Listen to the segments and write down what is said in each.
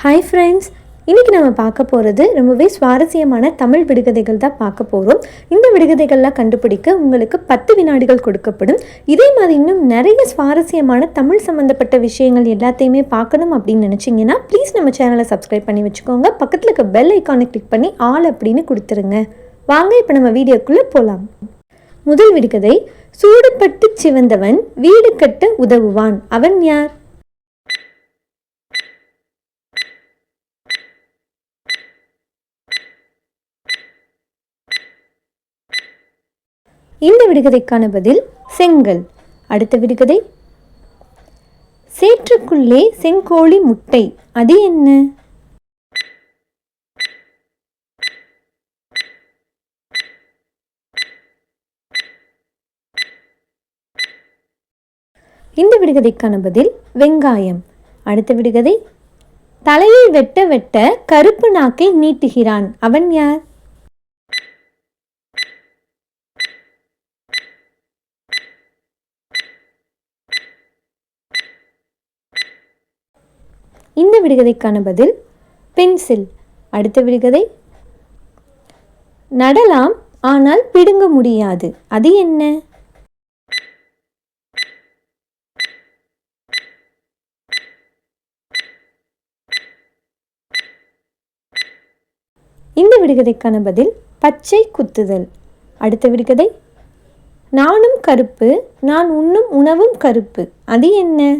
Hi friends, இன்றைக்கி நம்ம பார்க்க போகிறது ரொம்பவே சுவாரஸ்யமான தமிழ் விடுகதைகள் தான் பார்க்க போகிறோம். இந்த விடுகதைகள்லாம் கண்டுபிடிக்க உங்களுக்கு 10 வினாடிகள் கொடுக்கப்படும். இதே மாதிரி இன்னும் நிறைய சுவாரஸ்யமான தமிழ் சம்மந்தப்பட்ட விஷயங்கள் எல்லாத்தையுமே பார்க்கணும் அப்படின்னு நினச்சிங்கன்னா ப்ளீஸ் நம்ம சேனலை சப்ஸ்கிரைப் பண்ணி வச்சுக்கோங்க. பக்கத்தில் இருக்க பெல் ஐக்கானை கிளிக் பண்ணி ஆல் அப்படின்னு கொடுத்துருங்க. வாங்க இப்போ நம்ம வீடியோக்குள்ளே போகலாம். முதல் விடுகதை, சூடுபட்டு சிவந்தவன் வீடு கட்ட உதவுவான், அவன் யார்? இந்த விடுகதைக்கான பதில் செங்கல். அடுத்த விடுகதை, சேற்றுக்குள்ளே செங்கோழி முட்டை, அது என்ன? இந்த விடுகதைக்கான பதில் வெங்காயம். அடுத்த விடுகதை, தலையை வெட்ட வெட்ட கருப்பு நாக்கை நீட்டுகிறான், அவன் யார்? இந்த விடுகதைக்கான பதில் பென்சில். அடுத்த விடுகதை, நடலாம் ஆனால் பிடுங்க முடியாது, அது என்ன? இந்த விடுகதைக்கான பதில் பச்சை குத்துதல். அடுத்த விடுகதை, நானும் கருப்பு நான் உண்ணும் உணவும் கருப்பு, அது என்ன?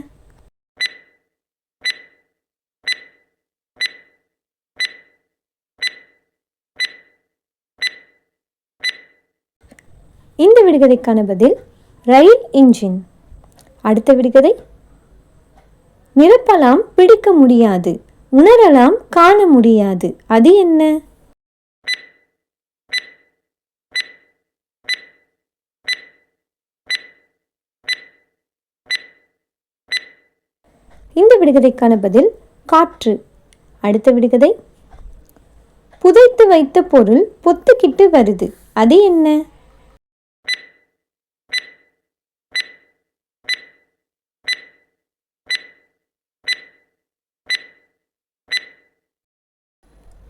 இந்த விடுகதைக்கான பதில் ரயில் இன்ஜின். அடுத்த விடுகதை, நிரப்பலாம் பிடிக்க முடியாது, உணரலாம் காண முடியாது, அது என்ன? இந்த விடுகதைக்கான பதில் காற்று. அடுத்த விடுகதை, புதைத்து வைத்த பொருள் பொத்துக்கிட்டு வருது, அது என்ன?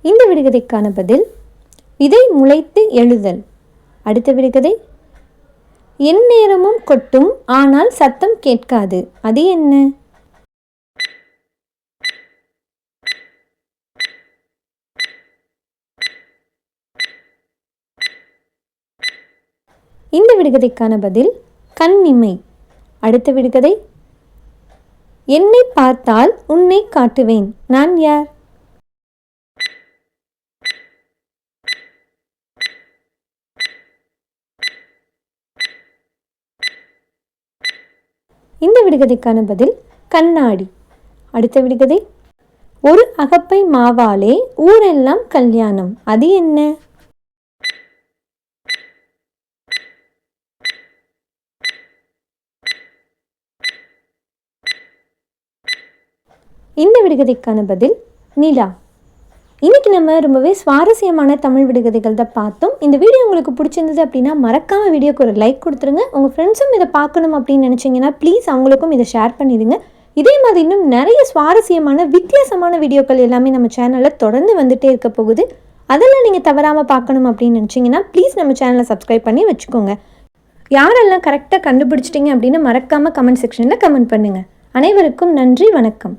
இந்த விடுகதைக்கான பதில் விதை முளைத்து எழுதல். அடுத்த விடுகதை, எந்நேரமும் கொட்டும் ஆனால் சத்தம் கேட்காது, அது என்ன? இந்த விடுகதைக்கான பதில் கண்ணிமை. அடுத்த விடுகதை, என்னை பார்த்தால் உன்னை காட்டுவேன், நான் யார்? இந்த விடுகதைக்கான பதில் கண்ணாடி. அடுத்த விடுகதை, ஒரு அகப்பை மாவாலே ஊரெல்லாம் கல்யாணம், அது என்ன? இந்த விடுகதைக்கான பதில் நிலா. இன்றைக்கி நம்ம ரொம்பவே சுவாரஸ்யமான தமிழ் விடுகதைகள் தான் பார்த்தோம். இந்த வீடியோ உங்களுக்கு பிடிச்சிருந்தது அப்படின்னா மறக்காமல் வீடியோக்கு ஒரு லைக் கொடுத்துருங்க. உங்கள் ஃப்ரெண்ட்ஸும் இதை பார்க்கணும் அப்படின்னு நினச்சிங்கன்னா ப்ளீஸ் அவங்களுக்கும் இதை ஷேர் பண்ணிடுங்க. இதே மாதிரி இன்னும் நிறைய சுவாரஸ்யமான வித்தியாசமான வீடியோக்கள் எல்லாமே நம்ம சேனலில் தொடர்ந்து வந்துகிட்டே இருக்க போகுது. அதெல்லாம் நீங்கள் தவறாமல் பார்க்கணும் அப்படின்னு நினச்சிங்கன்னா ப்ளீஸ் நம்ம சேனலை சப்ஸ்கிரைப் பண்ணி வச்சுக்கோங்க. யாரெல்லாம் கரெக்டாக கண்டுபிடிச்சிட்டிங்க அப்படின்னு மறக்காமல் கமெண்ட் செக்ஷனில் கமெண்ட் பண்ணுங்கள். அனைவருக்கும் நன்றி, வணக்கம்.